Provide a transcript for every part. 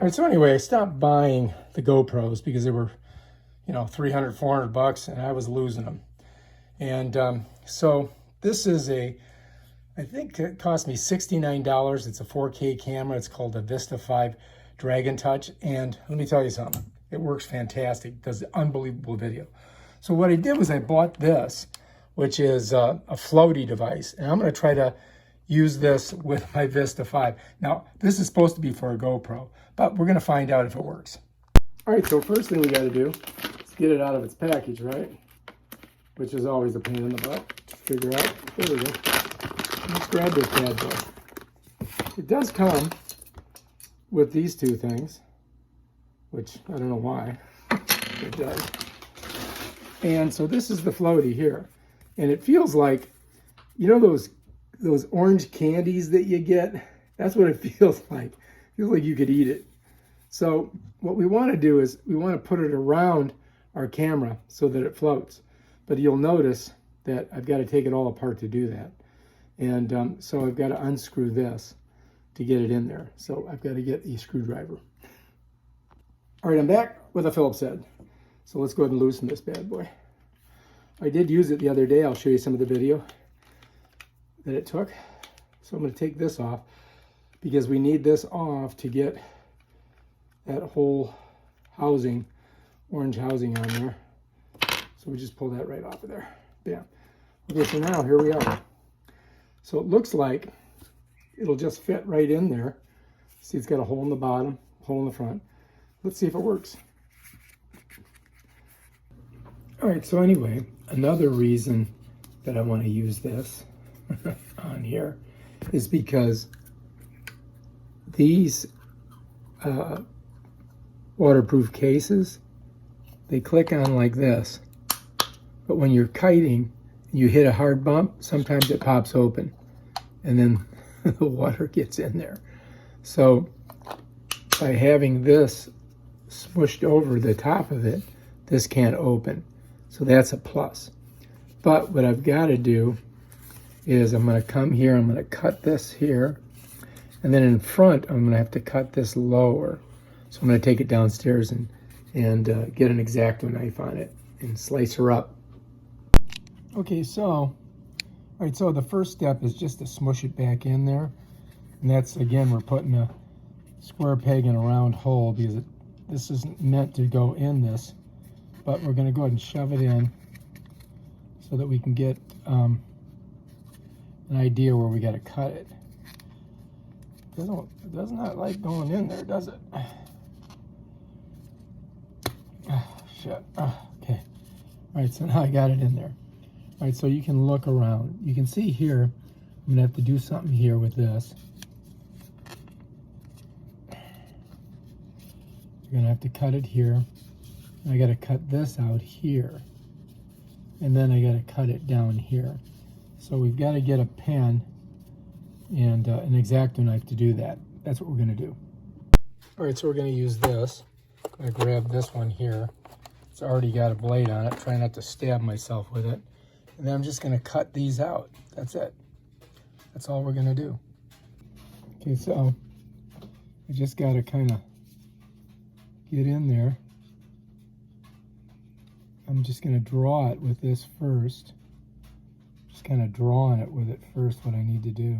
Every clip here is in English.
All right, so anyway, I stopped buying the GoPros because they were, you know, 300, 400 bucks, and I was losing them. And so this is I think it cost me $69. It's a 4K camera. It's called a Vista 5 DragonTouch. And let me tell you something. It works fantastic. It does unbelievable video. So what I did was I bought this, which is a floaty device. And I'm going to try to use this with my Vista 5. Now, this is supposed to be for a GoPro, but we're going to find out if it works. All right, so first thing we got to do is get it out of its package, right? Which is always a pain in the butt to figure out. There we go. Let's grab this bad boy. It does come with these two things, which I don't know why it does. And so this is the floaty here. And it feels like, you know those orange candies that you get? That's what it feels like. It feels like you could eat it. So what we want to do is we want to put it around our camera so that it floats. But you'll notice that I've got to take it all apart to do that. And so I've got to unscrew this to get it in there. So I've got to get a screwdriver. All right, I'm back with a Phillips head. So let's go ahead and loosen this bad boy. I did use it the other day. I'll show you some of the video that it took. So I'm going to take this off because we need this off to get that whole housing, orange housing on there. So we just pull that right off of there. Bam. Okay, so now here we are. So it looks like it'll just fit right in there. See, it's got a hole in the bottom, hole in the front. Let's see if it works. All right, so anyway, another reason that I want to use this on here is because these waterproof cases, they click on like this. But when you're kiting, you hit a hard bump, sometimes it pops open and then the water gets in there. So by having this smushed over the top of it, this can't open. So that's a plus. But what I've got to do is I'm going to come here, I'm going to cut this here, and then in front I'm going to have to cut this lower. So I'm going to take it downstairs and get an X-Acto knife on it and slice her up. Okay, so the first step is just to smush it back in there. And that's, again, we're putting a square peg in a round hole because this isn't meant to go in this. But we're going to go ahead and shove it in so that we can get an idea where we got to cut it. It does not like going in there, does it? Oh, shit. Oh, okay. All right, so now I got it in there. All right, so you can look around. You can see here, I'm going to have to do something here with this. You're going to have to cut it here. I got to cut this out here. And then I got to cut it down here. So we've got to get a pen and an X-Acto knife to do that. That's what we're going to do. All right, so we're going to use this. I'm going to grab this one here. It's already got a blade on it. Try not to stab myself with it. And then I'm just going to cut these out. That's it. That's all we're going to do. Okay, so I just got to kind of get in there. I'm just going to draw it with this first. Just kind of drawing it with it first, what I need to do.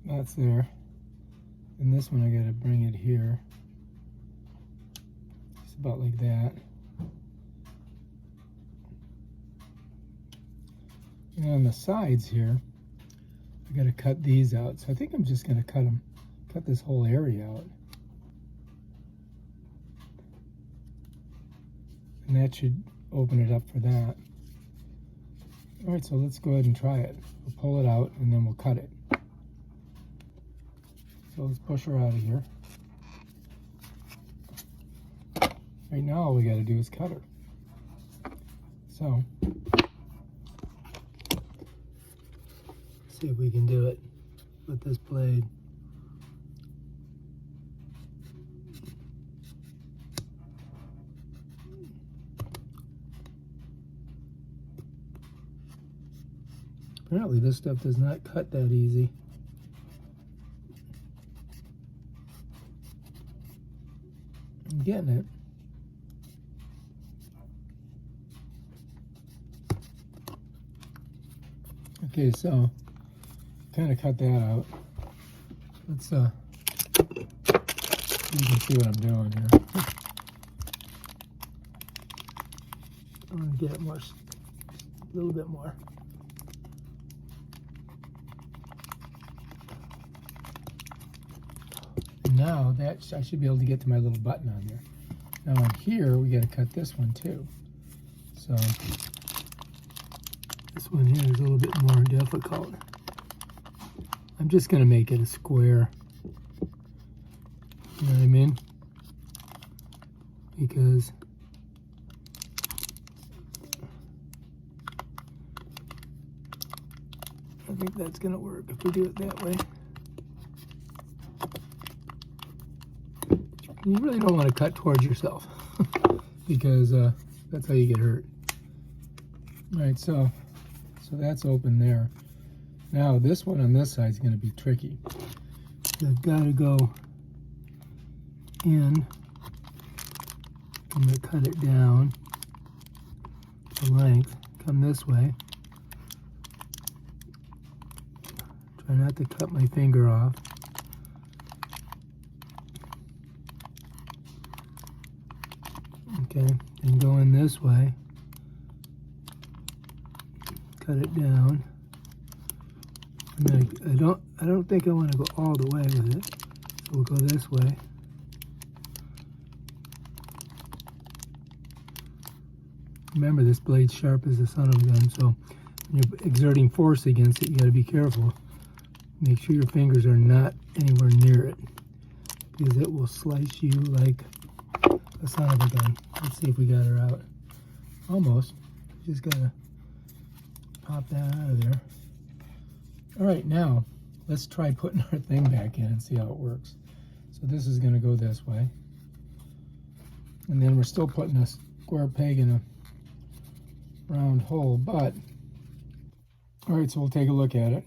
That's there. And this one I got to bring it here. Just about like that. And on the sides here, I got to cut these out. So I think I'm just going to cut this whole area out. And that should open it up for that. All right, so let's go ahead and try it. We'll pull it out and then we'll cut it. So let's push her out of here. Right now all we got to do is cut her. So, see if we can do it with this blade. Apparently this stuff does not cut that easy. I'm getting it. Okay, so kind of cut that out. Let's you can see what I'm doing here. I'm gonna get it more, a little bit more. Now that I should be able to get to my little button on there. Now on here we got to cut this one too. So this one here is a little bit more difficult. I'm just going to make it a square. You know what I mean? Because I think that's going to work if we do it that way. You really don't want to cut towards yourself because that's how you get hurt. All right, so that's open there. Now this one on this side is going to be tricky. I've got to go in. I'm going to cut it down the length. Come this way. Try not to cut my finger off. Okay, and go in this way. Cut it down. I don't think I want to go all the way with it. So we'll go this way. Remember, this blade's sharp as the son of a gun, so when you're exerting force against it, you got to be careful. Make sure your fingers are not anywhere near it, because it will slice you like a son of a gun. Let's see if we got her out. Almost. Just gotta pop that out of there. All right, now let's try putting our thing back in and see how it works. So this is gonna go this way. And then we're still putting a square peg in a round hole, but all right, so we'll take a look at it.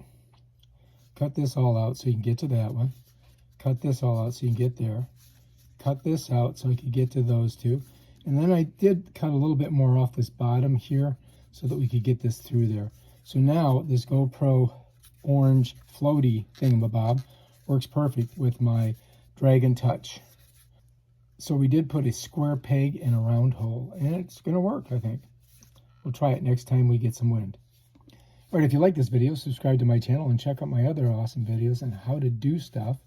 Cut this all out so you can get to that one. Cut this all out so you can get there. Cut this out so I could get to those two. And then I did cut a little bit more off this bottom here so that we could get this through there. So now this GoPro orange floaty thingamabob works perfect with my DragonTouch. So we did put a square peg in a round hole, and it's gonna work, I think. We'll try it next time we get some wind. All right, if you like this video, subscribe to my channel and check out my other awesome videos on how to do stuff.